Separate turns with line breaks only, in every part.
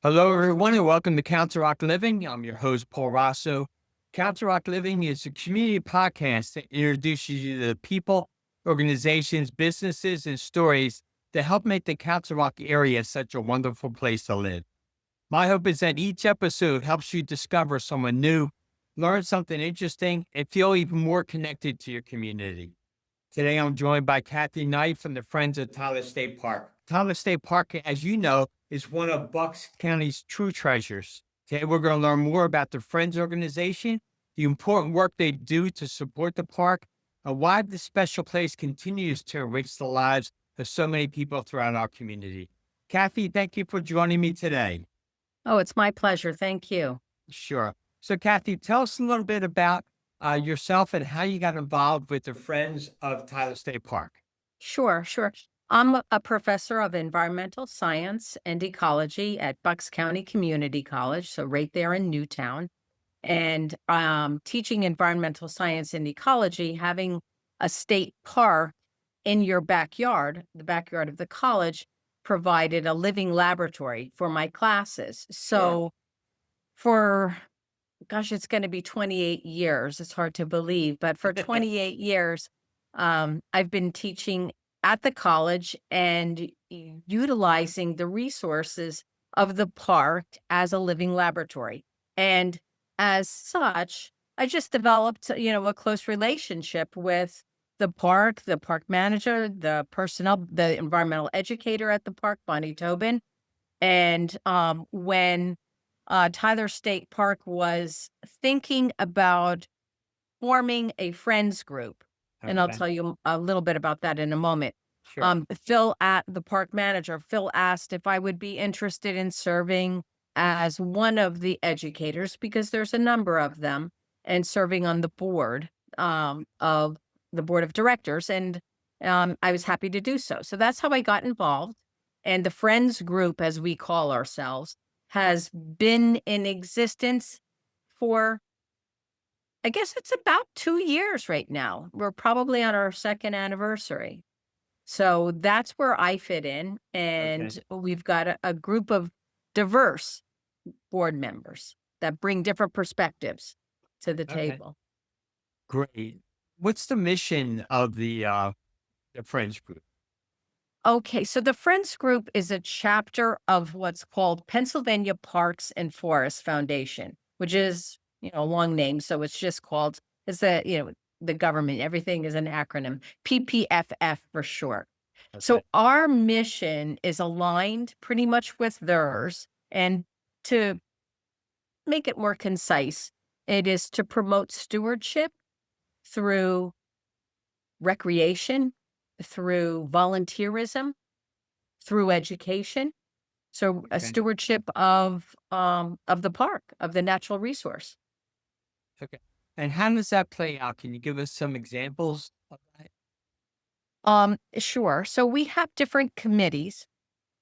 Hello, everyone, and welcome to Council Rock Living. I'm your host, Paul Rosso. Council Rock Living is a community podcast that introduces you to the people, organizations, businesses, and stories that help make the Council Rock area such a wonderful place to live. My hope is that each episode helps you discover someone new, learn something interesting, and feel even more connected to your community. Today, I'm joined by Kathi Knight from the Friends of Tyler State Park. Tyler State Park, as you know, is one of Bucks County's true treasures. Today, we're going to learn more about the Friends organization, the important work they do to support the park, and why this special place continues to enrich the lives of so many people throughout our community. Kathy, thank you for joining me today.
Oh, it's my pleasure. Thank you.
Sure. So, Kathy, tell us a little bit about yourself and how you got involved with the Friends of Tyler State Park.
Sure. I'm a professor of environmental science and ecology at Bucks County Community College, so right there in Newtown. And teaching environmental science and ecology, having a state park in your backyard, the backyard of the college, provided a living laboratory for my classes.
Sure.
So for gosh, it's gonna be 28 years. It's hard to believe, but for 28 years, I've been teaching at the college and utilizing the resources of the park as a living laboratory. And as such, I just developed, a close relationship with the park manager, the personnel, the environmental educator at the park, Bonnie Tobin. And when Tyler State Park was thinking about forming a friends group, and I'll
Okay.
tell you a little bit about that in a moment.
Sure.
Phil, at the park manager, Phil asked if I would be interested in serving as one of the educators because there's a number of them, and serving on the board of the board of directors, and I was happy to do so. So that's how I got involved, and the friends group, as we call ourselves, has been in existence for, I guess it's about 2 years right now. We're probably on our second anniversary. So that's where I fit in,
Okay.
and we've got a group of diverse board members that bring different perspectives to the
Okay.
table.
Great. What's the mission of the Friends group?
Okay, so the Friends Group is a chapter of what's called Pennsylvania Parks and Forests Foundation, which is, a long name. So it's just called, the government, everything is an acronym, PPFF for short. So
Okay.
our mission is aligned pretty much with theirs. And to make it more concise, it is to promote stewardship through recreation, through volunteerism, through education. So a
Okay.
stewardship of the park, of the natural resource.
Okay. And how does that play out? Can you give us some examples of that?
Sure. So we have different committees,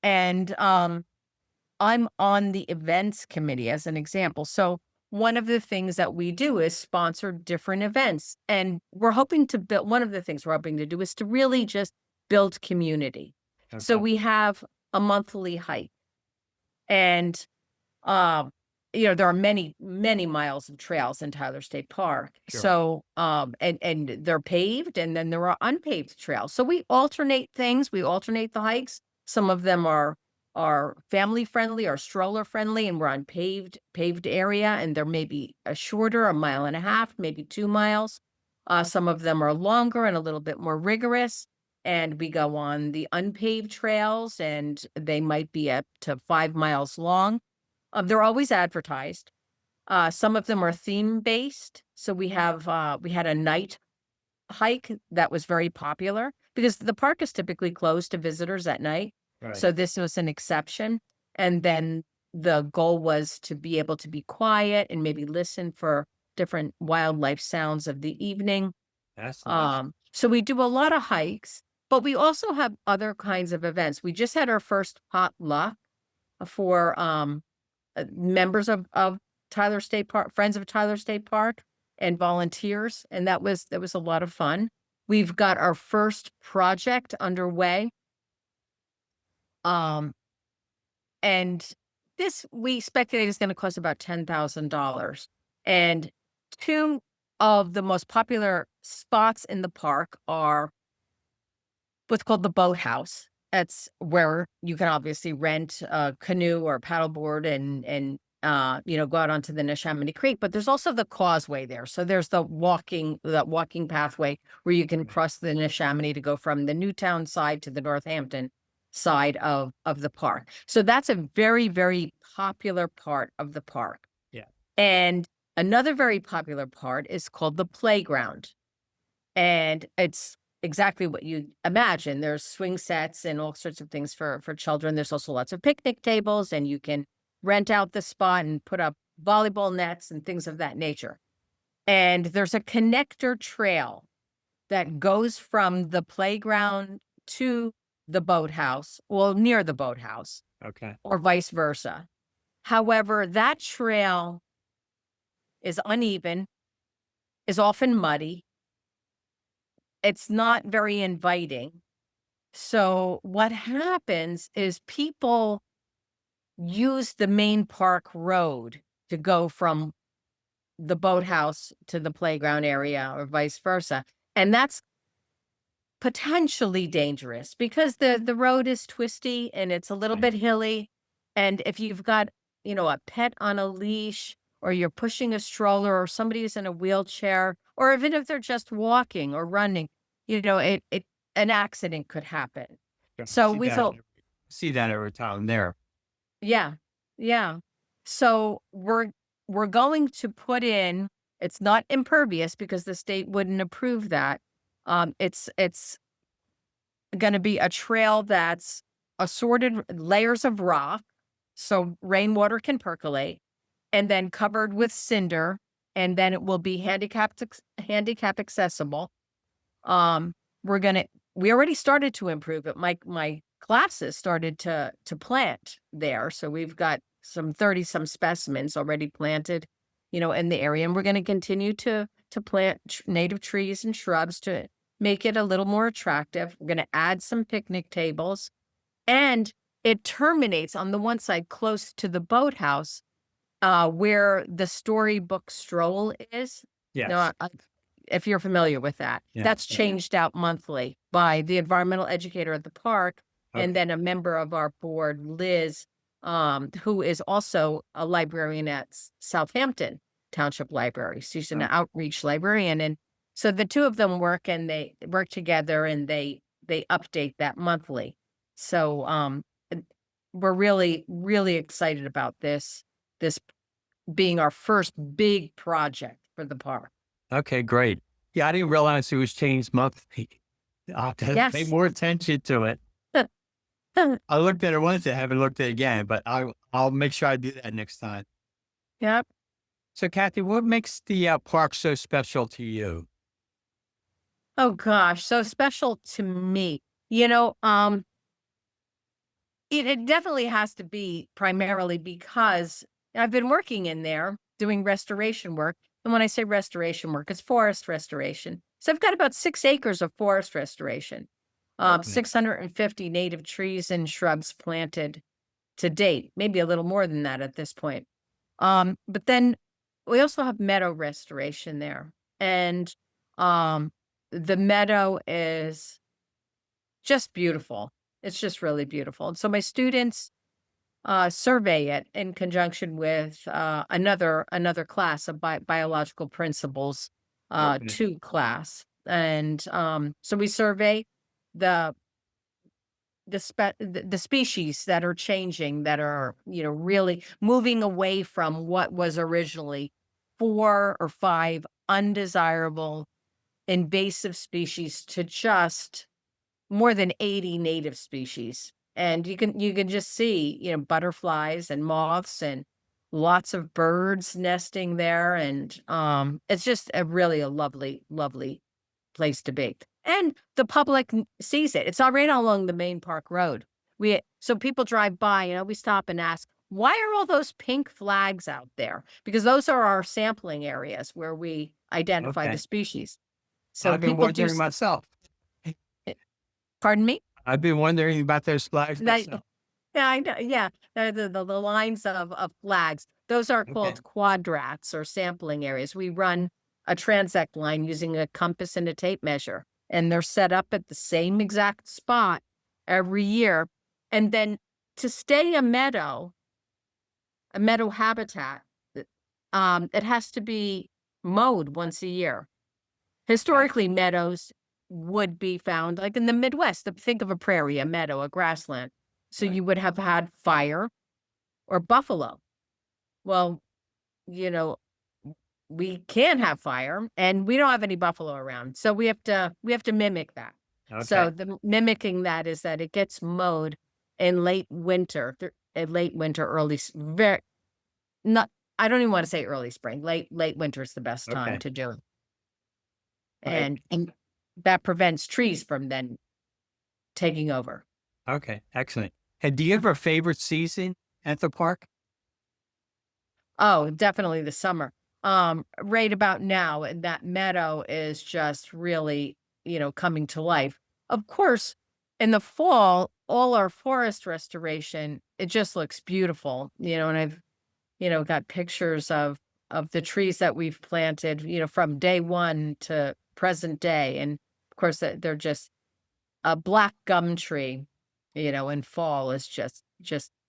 and I'm on the events committee as an example. So one of the things that we do is sponsor different events. And we're hoping to build one of the things we're hoping to do is to really just build community. So
Okay.
we have a monthly hike. And um, there are many, many miles of trails in Tyler State Park.
Sure.
So and they're paved, and then there are unpaved trails. So we alternate things, we alternate the hikes. Some of them are family friendly or stroller friendly, and we're on paved area, and there may be a shorter, a mile and a half, maybe 2 miles. Some of them are longer and a little bit more rigorous. And we go on the unpaved trails, and they might be up to 5 miles long. They're always advertised. Some of them are theme based. So we had a night hike that was very popular because the park is typically closed to visitors at night.
Right.
So this was an exception. And then the goal was to be able to be quiet and maybe listen for different wildlife sounds of the evening.
That's nice.
So we do a lot of hikes, but we also have other kinds of events. We just had our first potluck for members of Tyler State Park, friends of Tyler State Park, and volunteers, and that was a lot of fun. We've got our first project underway, um, and this we speculate is gonna cost about $10,000. And 2 of the most popular spots in the park are what's called the boathouse. That's where you can obviously rent a canoe or a paddleboard and go out onto the Neshaminy Creek, but there's also the causeway there. So there's the walking pathway where you can cross the Neshaminy to go from the Newtown side to the Northampton side of the park. So that's a very, very popular part of the park.
Yeah.
And another very popular part is called the playground. And it's exactly what you imagine. There's swing sets and all sorts of things for children. There's also lots of picnic tables, and you can rent out the spot and put up volleyball nets and things of that nature. And there's a connector trail that goes from the playground to the boathouse, well, near the boathouse,
Okay.
or vice versa. However, that trail is uneven, is often muddy. It's not very inviting. So what happens is people use the main park road to go from the boathouse to the playground area or vice versa. And that's potentially dangerous because the road is twisty and it's a little
Right.
bit hilly. And if you've got, a pet on a leash, or you're pushing a stroller, or somebody's in a wheelchair, or even if they're just walking or running, an accident could happen.
Yeah,
So we thought,
see that every time there.
yeah, yeah. So we're going to put in, it's not impervious because the state wouldn't approve that. It's going to be a trail that's assorted layers of rock so rainwater can percolate, and then covered with cinder, and then it will be handicap accessible. Um, we already started to improve it. My classes started to plant there. So we've got some 30 some specimens already planted, in the area. And we're going to continue to plant native trees and shrubs to make it a little more attractive. We're going to add some picnic tables, and it terminates on the one side close to the boathouse, where the storybook stroll is.
Yes.
If you're familiar with that,
Yeah.
that's changed out monthly by the environmental educator at the park, and
Okay.
then a member of our board, Liz, who is also a librarian at Southampton Township Library. She's an outreach librarian, and so the two of them work, and they work together, and they update that monthly. So we're really, really excited about this being our first big project for the park.
Okay, great. Yeah, I didn't realize it was changed monthly. I'll have to pay
Yes.
more attention to it. I looked at it once, I haven't looked at it again, but I'll make sure I do that next time.
Yep.
So, Kathy, what makes the park so special to you?
Oh gosh, so special to me. It definitely has to be primarily because I've been working in there doing restoration work. And when I say restoration work, it's forest restoration. So I've got about 6 acres of forest restoration,
Okay.
650 native trees and shrubs planted to date, maybe a little more than that at this point. But then we also have meadow restoration there. And um, the meadow is just beautiful. It's just really beautiful. And so my students survey it in conjunction with another class of biological principles,
Okay.
2 class. And so we survey the the species that are changing, that are, really moving away from what was originally 4 or 5 undesirable invasive species to just more than 80 native species. And you can just see, butterflies and moths and lots of birds nesting there. And it's just a lovely, lovely place to be. And the public sees it. It's right along the main park road. So people drive by, we stop and ask, why are all those pink flags out there? Because those are our sampling areas where we identify the
Okay.
species. So
I've been
people do.
wondering myself.
Pardon me?
I've been wondering about those flags
That
myself.
Yeah, I know. Yeah, they're the lines of flags. Those are
Okay.
called quadrats or sampling areas. We run a transect line using a compass and a tape measure, and they're set up at the same exact spot every year. And then to stay a meadow habitat, it has to be mowed once a year.
Okay.
Historically, meadows would be found like in the Midwest. Think of a prairie, a meadow, a grassland. So
Right.
you would have had fire or buffalo. Well, you know, we can have fire and we don't have any buffalo around. So we have to mimic that.
Okay.
So the mimicking that is that it gets mowed in late winter, late winter, very not I don't even want to say early spring. Late winter is the best time
Okay.
to do it.
Right.
And that prevents trees from then taking over.
Okay. Excellent. And do you have a favorite season at the park?
Oh, definitely the summer. Right about now, and that meadow is just really, coming to life. Of course, in the fall, all our forest restoration, it just looks beautiful, and I've, got pictures of the trees that we've planted, from day one to present day. And of course, they're just a black gum tree, in fall is just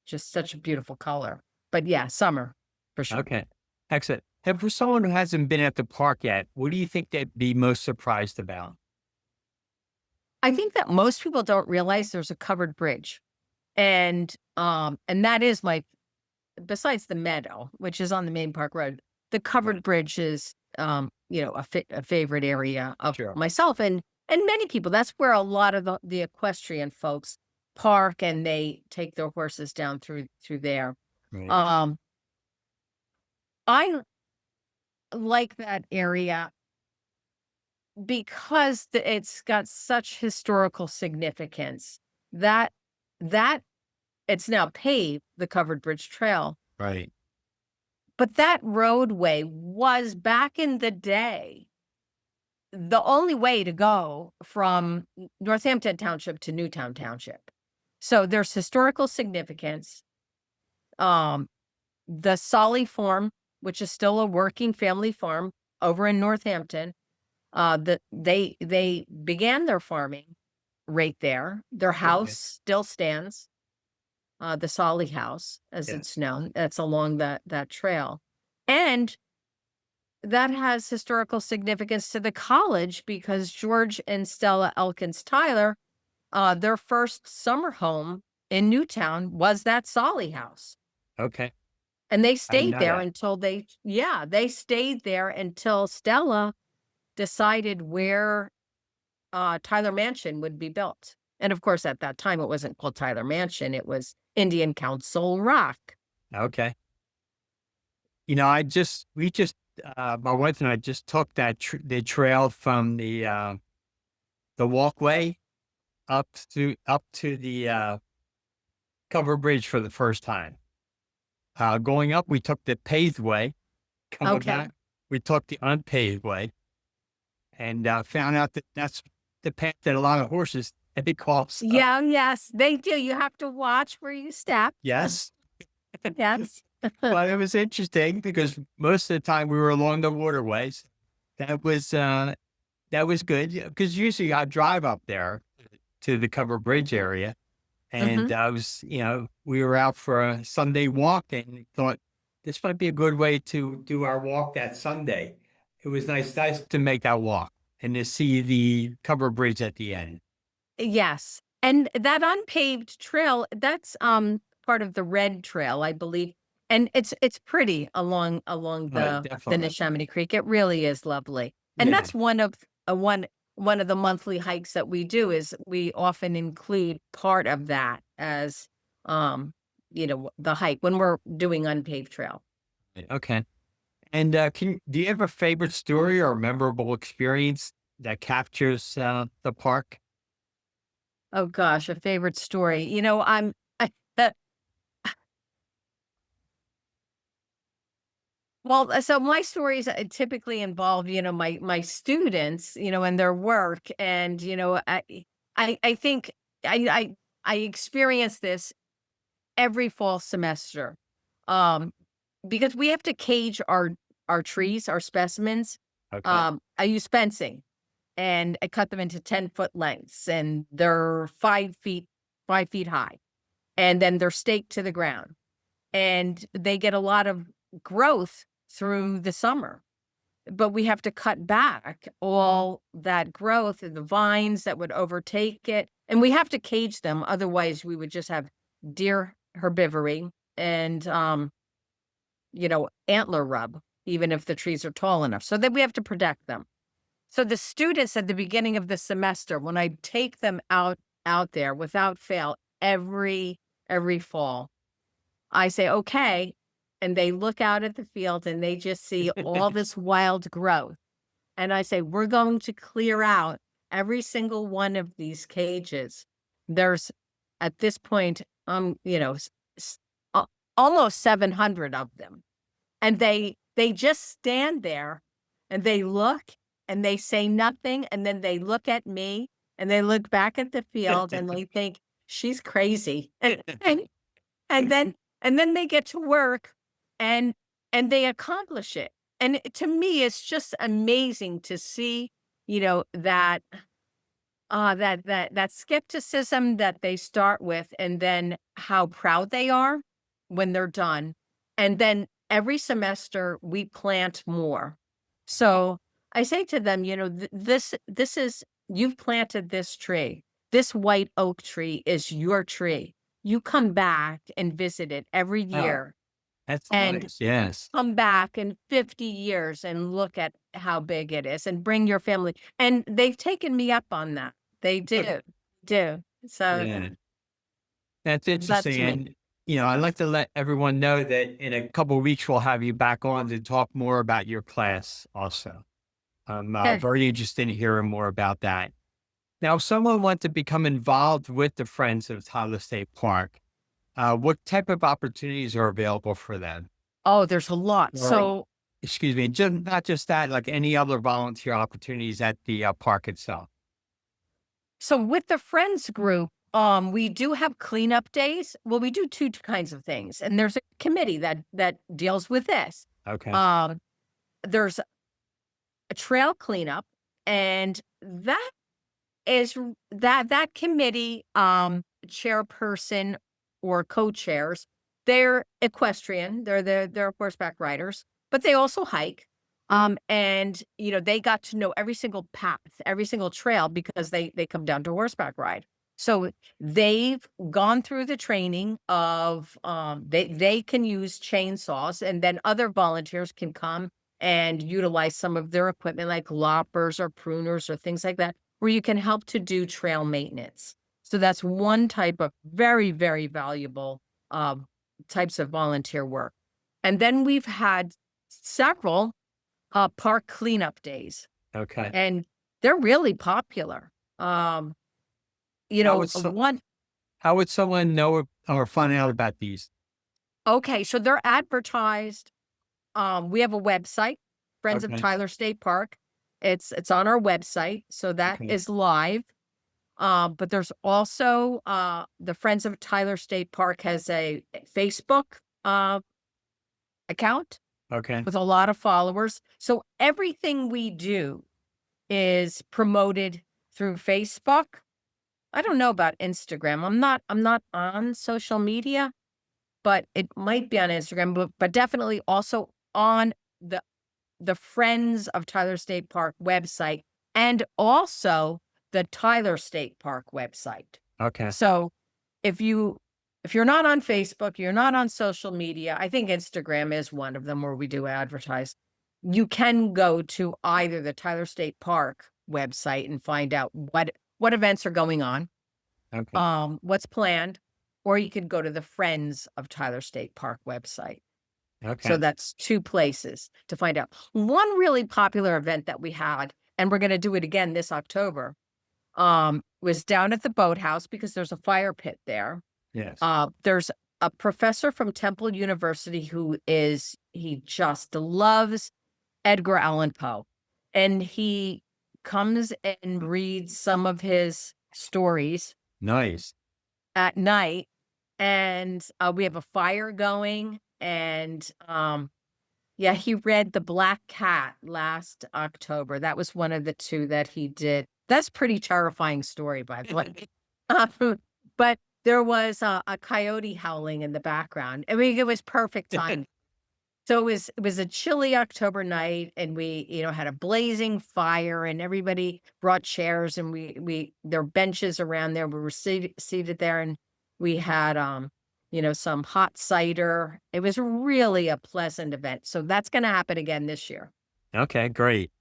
such a beautiful color. But yeah, summer for sure.
Okay. Excellent. And for someone who hasn't been at the park yet, what do you think they'd be most surprised about?
I think that most people don't realize there's a covered bridge. And that is my besides the meadow, which is on the main park road, the
Right.
covered bridge is a favorite area of
Sure.
myself and many people. That's where a lot of the equestrian folks park and they take their horses down through there.
Right.
Um I like that area because it's got such historical significance that that it's now paved, the covered bridge trail,
Right.
but that roadway was back in the day the only way to go from Northampton Township to Newtown Township. So there's historical significance. Um, the Solly Farm, which is still a working family farm over in Northampton, they began their farming right there. Their house
Okay.
still stands, the Solly House, as
Yes.
it's known. That's along that trail, and that has historical significance to the college because George and Stella Elkins Tyler, their first summer home in Newtown was that Solly House.
Okay.
And they
I didn't
stayed
know
there
that.
until they stayed there until Stella decided where Tyler Mansion would be built. And of course, at that time, it wasn't called Tyler Mansion, it was Indian Council Rock.
Okay. My wife and I just took the trail from the walkway up to the cover bridge for the first time. Going up, we took the paved way. Coming
Okay.
back, we took the unpaved way, and found out that that's the path that a lot of horses they call. So,
Yeah, yes, they do. You have to watch where you step.
yes,
Yes.
but it was interesting because most of the time we were along the waterways. That was uh, that was good because usually I drive up there to the cover bridge area. And
Mhm.
we were out for a Sunday walk and thought this might be a good way to do our walk that Sunday. It was nice to make that walk and to see the cover bridge at the end.
Yes, and that unpaved trail, that's, part of the Red Trail, I believe, and it's pretty along the
Definitely.
Neshaminy Creek, it really is lovely, and
Yeah.
that's one of the monthly hikes that we do is we often include part of that as, the hike when we're doing unpaved trail.
Okay. And do you have a favorite story or memorable experience that captures the park?
Oh gosh, a favorite story, I well, so my stories typically involve, my students, and their work, and I think I I experienced this every fall semester. Um, because we have to cage our trees, our specimens.
Okay.
I use fencing, and I cut them into 10-foot lengths, and they're 5 feet high, and then they're staked to the ground, and they get a lot of growth through the summer. But we have to cut back all that growth and the vines that would overtake it, and we have to cage them, otherwise we would just have deer herbivory and, antler rub, even if the trees are tall enough, so that we have to protect them. So the students at the beginning of the semester, when I take them out there without fail every fall, I say, "Okay," and they look out at the field and they just see all this wild growth. And I say, "We're going to clear out every single one of these cages." There's at this point, s- a- almost 700 of them. And they just stand there and they look and they say nothing, and then they look at me and they look back at the field and they think, "She's crazy." And then they get to work and they accomplish it. And to me, it's just amazing to see, that that skepticism that they start with, and then how proud they are when they're done. And then every semester we plant more. So I say to them, this is, you've planted this tree. This white oak tree is your tree. You come back and visit it every
Oh,
year,
that's
and
nice. Yes.
come back in 50 years and look at how big it is, and bring your family. And they've taken me up on that. They do. So
Yeah. That's
that's
interesting.
me.
And, I'd like to let everyone know that in a couple of weeks, we'll have you back on to talk more about your class also. I'm
Okay.
very interested in hearing more about that. Now, if someone wants to become involved with the Friends of Tyler State Park, what type of opportunities are available for them?
Oh, there's a lot.
Or,
So
excuse me, just, not just that, like any other volunteer opportunities at the park itself.
with the friends group, we do have cleanup days. Well, we do two kinds of things, and there's a committee that deals with this.
Okay.
Um, there's a trail cleanup, and that committee, chairperson or co-chairs, they're equestrian, they're horseback riders, but they also hike. And they got to know every single path, every single trail, because they come down to horseback ride. So they've gone through the training of, they can use chainsaws, and then other volunteers can come and utilize some of their equipment like loppers or pruners or things like that, where you can help to do trail maintenance. So that's one type of very, very valuable, um, types of volunteer work. And then we've had several, park cleanup days,
Okay.
and they're really popular. Um,
How would,
one
how would someone know or find out about these?
Okay, so they're advertised. We have a website, Friends of
Okay.
Tyler State Park. It's on our website, so that
Okay.
is live. But there's also, the Friends of Tyler State Park has a Facebook, account
Okay.
with a lot of followers. So everything we do is promoted through Facebook. I don't know about Instagram. I'm not on social media, but it might be on Instagram, but definitely also on the Friends of Tyler State Park website, and also the Tyler State Park website.
Okay.
So if you're not on Facebook, you're not on social media, I think Instagram is one of them where we do advertise. You can go to either the Tyler State Park website and find out what events are going on,
Okay.
what's planned, or you could go to the Friends of Tyler State Park website. So
Okay.
that's two places to find out. One really popular event that we had, and we're going to do it again this October, was down at the boathouse, because there's a fire pit there.
Yes.
There's a professor from Temple University he just loves Edgar Allan Poe. And he comes and reads some of his stories
Nice.
at night. and we have a fire going, and yeah, he read The Black Cat last October. That was one of the 2 that he did. That's pretty terrifying story, by the way. But there was a coyote howling in the background. I mean, it was perfect time. So it was a chilly October night, and we, had a blazing fire, and everybody brought chairs, and we there were benches around there. We were seated there, and we had some hot cider. It was really a pleasant event. So that's going to happen again this year.
Okay, great.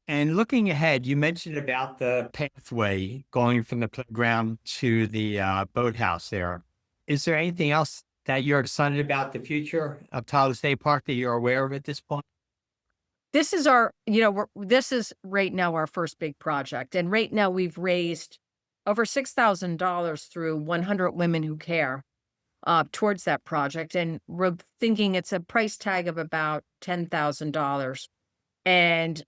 And looking ahead, you mentioned about the pathway going from the playground to the boathouse there. Is there anything else that you're excited about the future of Tyler State Park that you're aware of at this point?
This is this is right now our first big project. And right now we've raised over $6,000 through 100 Women Who Care towards that project. And we're thinking it's a price tag of about $10,000. And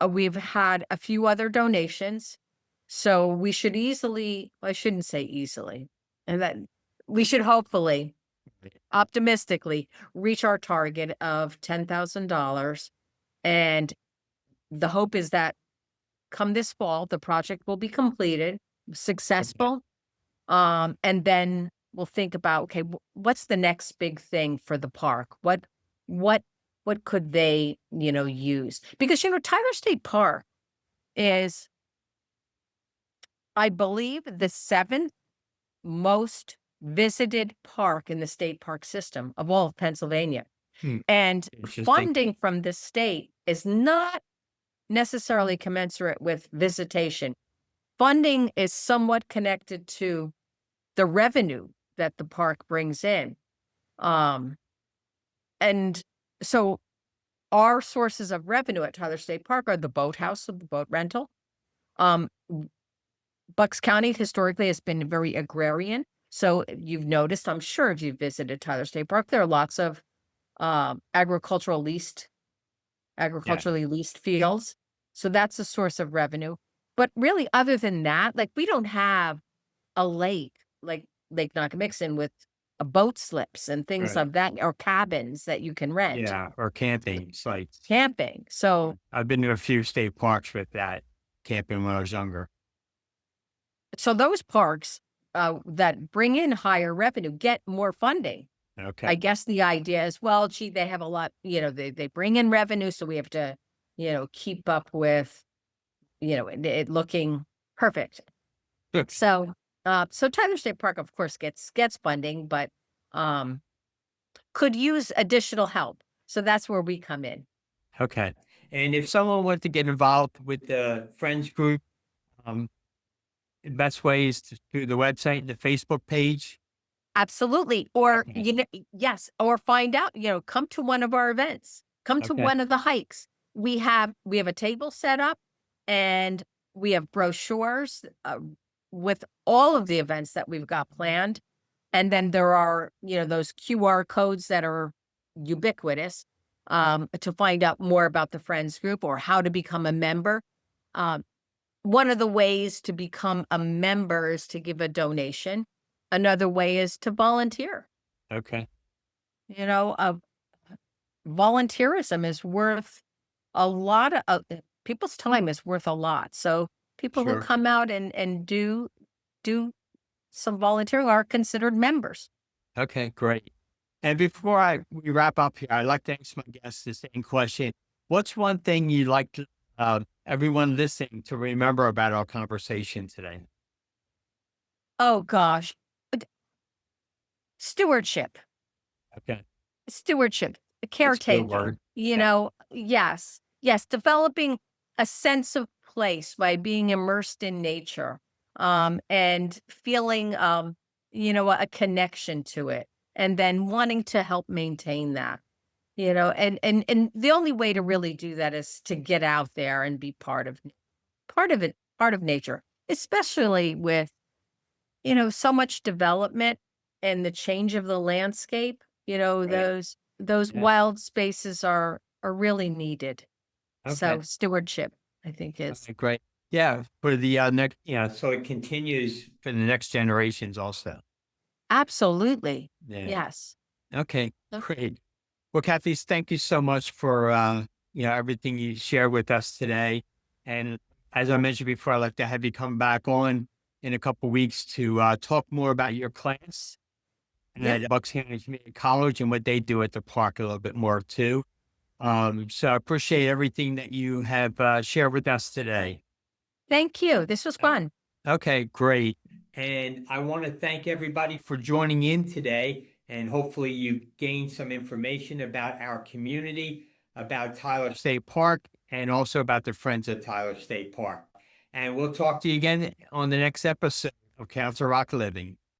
we've had a few other donations. So we should I shouldn't say easily, and that we should hopefully, optimistically, reach our target of $10,000. And the hope is that come this fall, the project will be completed, successful. And then we'll think about, okay, what's the next big thing for the park? What could they, use? Because, Tyler State Park is, I believe, the 7th most visited park in the state park system of all of Pennsylvania.
Hmm.
And
Interesting.
funding from the state is not necessarily commensurate with visitation. Funding is somewhat connected to the revenue that the park brings in. And so our sources of revenue at Tyler State Park are the boathouse, so the boat rental. Um, Bucks County historically has been very agrarian. So you've noticed, I'm sure if you've visited Tyler State Park, there are lots of agriculturally leased fields. So that's a source of revenue. But really, other than that, like we don't have a lake like Lake Nockamixon with boat slips and things
Right.
of that, or cabins that you can rent,
Yeah, or camping sites.
camping. So
I've been to a few state parks with that camping when I was younger.
those parks that bring in higher revenue get more funding.
Okay.
I guess the idea is, well, gee, they have a lot, they bring in revenue, so we have to, keep up with, it looking perfect.
Good.
So, Tyler State Park, of course, gets funding, but could use additional help. So that's where we come in.
Okay. And if someone wanted to get involved with the Friends group, um, the best way is through the website, the Facebook page.
Absolutely. Or,
Okay.
yes, or find out, come to one of our events, come to
Okay.
one of the hikes. We have a table set up, and we have brochures with all of the events that we've got planned. And then there are, those QR codes that are ubiquitous to find out more about the Friends group or how to become a member. Um, One of the ways to become a member is to give a donation. Another way is to volunteer.
Okay.
Volunteerism is worth a lot of people's time is worth a lot. So people who
Sure.
come out and do some volunteering are considered members.
Okay, great. And before we wrap up here, I'd like to ask my guests the same question. What's one thing you'd like to, everyone listening to remember about our conversation today?
Oh gosh, d- stewardship,
Okay.
stewardship,
That's a good
caretaking.
word. Yeah.
Yes, yes, developing a sense of place by being immersed in nature, and feeling, a connection to it, and then wanting to help maintain that. And the only way to really do that is to get out there and be part of nature, especially with, so much development and the change of the landscape.
Right.
Those
Yeah.
wild spaces are really needed.
Okay.
So stewardship, I think, is
Okay, great. Yeah. For the next, so it continues for the next generations also.
Absolutely.
Yeah.
Yes.
Okay,
So
great. Well, Kathy, thank you so much for everything you shared with us today. And as I mentioned before, I'd like to have you come back on in a couple weeks to talk more about your class
yeah.
at Buckhannon Community College and what they do at the park a little bit more too. So I appreciate everything that you have shared with us today.
Thank you. This was fun.
Okay, great. And I want to thank everybody for joining in today. And hopefully you gained some information about our community, about Tyler State Park, and also about the Friends of Tyler State Park. And we'll talk to you again on the next episode of Council Rock Living.